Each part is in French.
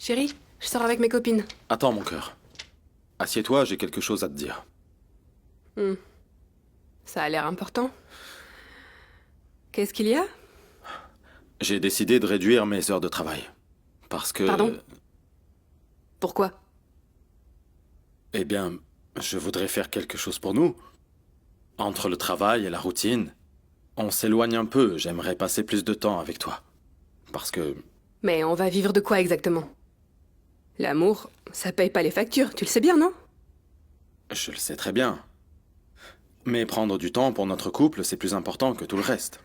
Chérie, je sors avec mes copines. Attends, mon cœur. Assieds-toi, j'ai quelque chose à te dire. Ça a l'air important. Qu'est-ce qu'il y a? J'ai décidé de réduire mes heures de travail. Parce que... Pardon? Pourquoi? Eh bien, je voudrais faire quelque chose pour nous. Entre le travail et la routine, on s'éloigne un peu. J'aimerais passer plus de temps avec toi. Parce que... Mais on va vivre de quoi exactement? L'amour, ça paye pas les factures, tu le sais bien, non? Je le sais très bien. Mais prendre du temps pour notre couple, c'est plus important que tout le reste.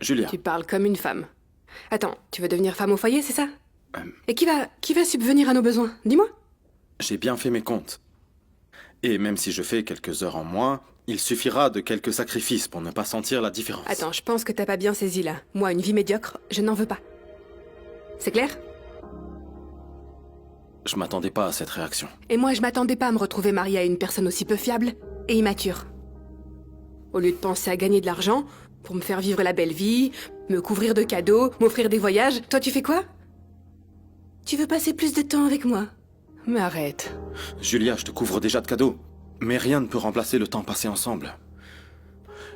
Julia. Tu parles comme une femme. Attends, tu veux devenir femme au foyer, c'est ça? Et qui va subvenir à nos besoins? Dis-moi. J'ai bien fait mes comptes. Et même si je fais quelques heures en moins, il suffira de quelques sacrifices pour ne pas sentir la différence. Attends, je pense que t'as pas bien saisi là. Moi, une vie médiocre, je n'en veux pas. C'est clair? Je m'attendais pas à cette réaction. Et moi, je m'attendais pas à me retrouver mariée à une personne aussi peu fiable et immature. Au lieu de penser à gagner de l'argent, pour me faire vivre la belle vie, me couvrir de cadeaux, m'offrir des voyages, toi tu fais quoi? Tu veux passer plus de temps avec moi? Mais arrête. Julia, je te couvre déjà de cadeaux. Mais rien ne peut remplacer le temps passé ensemble.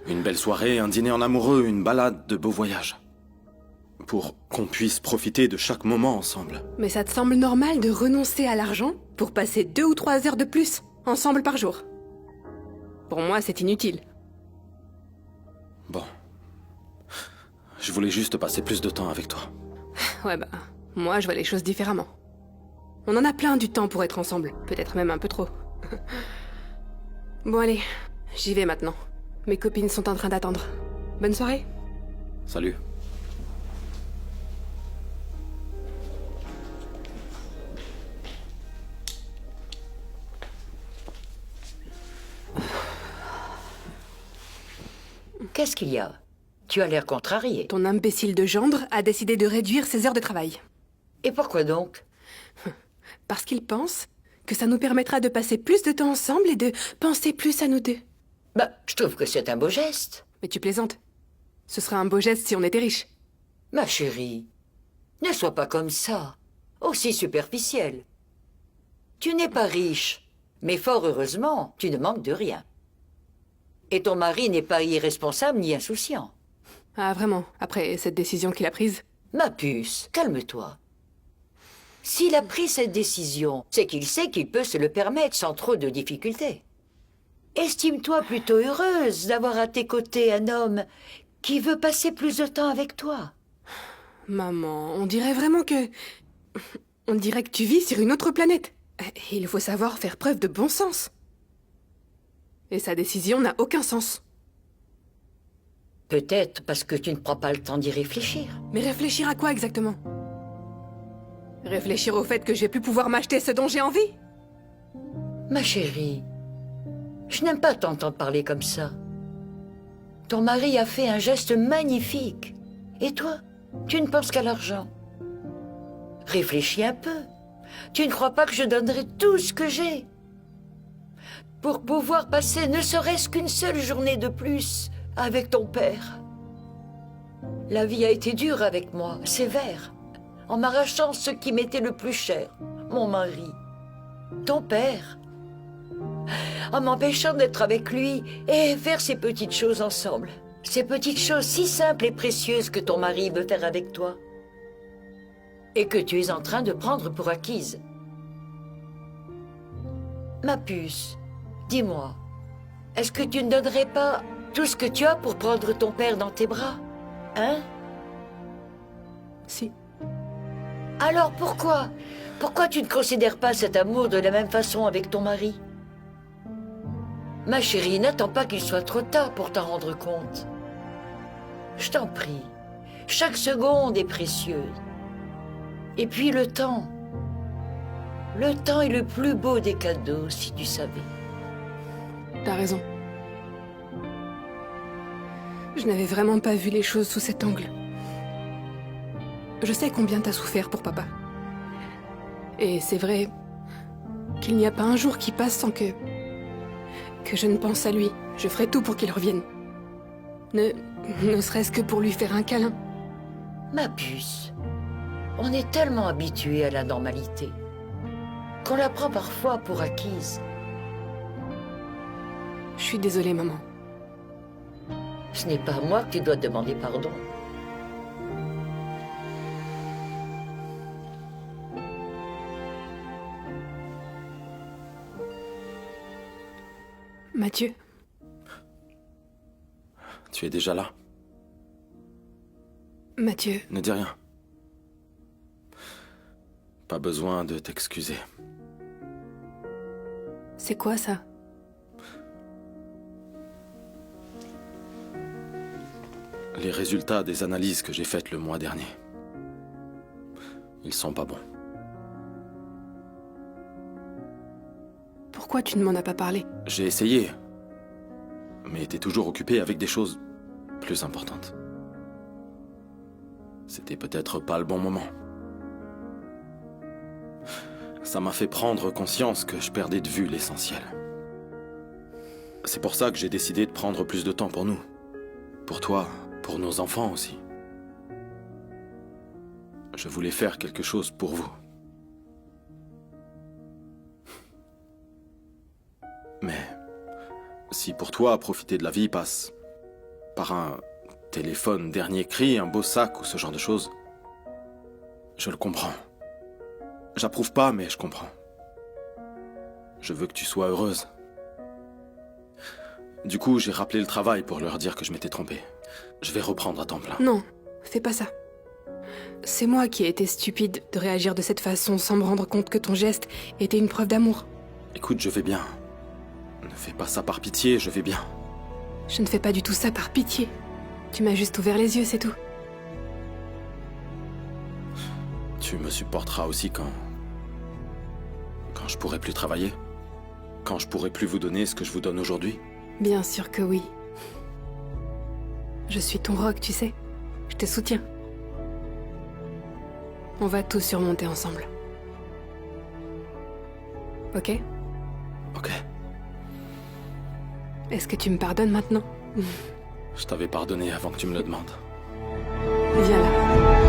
Une belle soirée, un dîner en amoureux, une balade, de beaux voyages. Pour qu'on puisse profiter de chaque moment ensemble. Mais ça te semble normal de renoncer à l'argent pour passer 2 ou 3 heures de plus ensemble par jour? Pour moi, c'est inutile. Bon. Je voulais juste passer plus de temps avec toi. Ouais bah, moi je vois les choses différemment. On en a plein du temps pour être ensemble, peut-être même un peu trop. Bon allez, j'y vais maintenant. Mes copines sont en train d'attendre. Bonne soirée. Salut. Qu'est-ce qu'il y a? Tu as l'air contrarié. Ton imbécile de gendre a décidé de réduire ses heures de travail. Et pourquoi donc? Parce qu'il pense que ça nous permettra de passer plus de temps ensemble et de penser plus à nous deux. Bah, je trouve que c'est un beau geste. Mais tu plaisantes. Ce serait un beau geste si on était riche. Ma chérie, ne sois pas comme ça, aussi superficielle. Tu n'es pas riche, mais fort heureusement, tu ne manques de rien. Et ton mari n'est pas irresponsable ni insouciant. Ah vraiment, après cette décision qu'il a prise? Ma puce, calme-toi. S'il a pris cette décision, c'est qu'il sait qu'il peut se le permettre sans trop de difficultés. Estime-toi plutôt heureuse d'avoir à tes côtés un homme qui veut passer plus de temps avec toi. Maman, on dirait vraiment que... On dirait que tu vis sur une autre planète. Il faut savoir faire preuve de bon sens. Et sa décision n'a aucun sens. Peut-être parce que tu ne prends pas le temps d'y réfléchir. Mais réfléchir à quoi exactement? Réfléchir au fait que je vais plus pouvoir m'acheter ce dont j'ai envie? Ma chérie, je n'aime pas t'entendre parler comme ça. Ton mari a fait un geste magnifique. Et toi, tu ne penses qu'à l'argent. Réfléchis un peu. Tu ne crois pas que je donnerai tout ce que j'ai pour pouvoir passer ne serait-ce qu'une seule journée de plus avec ton père? La vie a été dure avec moi, sévère, en m'arrachant ce qui m'était le plus cher, mon mari, ton père, en m'empêchant d'être avec lui et faire ces petites choses ensemble. Ces petites choses si simples et précieuses que ton mari veut faire avec toi et que tu es en train de prendre pour acquises. Ma puce, dis-moi, est-ce que tu ne donnerais pas tout ce que tu as pour prendre ton père dans tes bras? Hein? Si. Alors pourquoi? Pourquoi tu ne considères pas cet amour de la même façon avec ton mari? Ma chérie, n'attends pas qu'il soit trop tard pour t'en rendre compte. Je t'en prie, chaque seconde est précieuse. Et puis le temps est le plus beau des cadeaux, si tu savais. T'as raison. Je n'avais vraiment pas vu les choses sous cet angle. Je sais combien t'as souffert pour papa. Et c'est vrai qu'il n'y a pas un jour qui passe sans que je ne pense à lui. Je ferai tout pour qu'il revienne. Ne serait-ce que pour lui faire un câlin. Ma puce, On est tellement habitué à la normalité qu'on la prend parfois pour acquise. Je suis désolée, maman. Ce n'est pas à moi que tu dois demander pardon. Mathieu, Tu es déjà là? Mathieu, Ne dis rien. Pas besoin de t'excuser. c'est quoi ça? Les résultats des analyses que j'ai faites le mois dernier. Ils sont pas bons. Pourquoi tu ne m'en as pas parlé? J'ai essayé, mais t'es toujours occupé avec des choses plus importantes. C'était peut-être pas le bon moment. Ça m'a fait prendre conscience que je perdais de vue l'essentiel. C'est pour ça que j'ai décidé de prendre plus de temps pour nous. Pour toi, pour nos enfants aussi. Je voulais faire quelque chose pour vous. Mais si pour toi, profiter de la vie passe par un téléphone dernier cri, un beau sac ou ce genre de choses, je le comprends. J'approuve pas, mais je comprends. Je veux que tu sois heureuse. Du coup, j'ai rappelé le travail pour leur dire que je m'étais trompé. Je vais reprendre à temps plein. Non, fais pas ça. C'est moi qui ai été stupide de réagir de cette façon sans me rendre compte que ton geste était une preuve d'amour. Écoute, je vais bien. Ne fais pas ça par pitié, je vais bien. Je ne fais pas du tout ça par pitié. Tu m'as juste ouvert les yeux, c'est tout. Tu me supporteras aussi quand je pourrai plus travailler? Quand je pourrai plus vous donner ce que je vous donne aujourd'hui? Bien sûr que oui. Je suis ton roc, tu sais. Je te soutiens. On va tout surmonter ensemble. Ok? Ok. Est-ce que tu me pardonnes maintenant? Je t'avais pardonné avant que tu me le demandes. Viens là.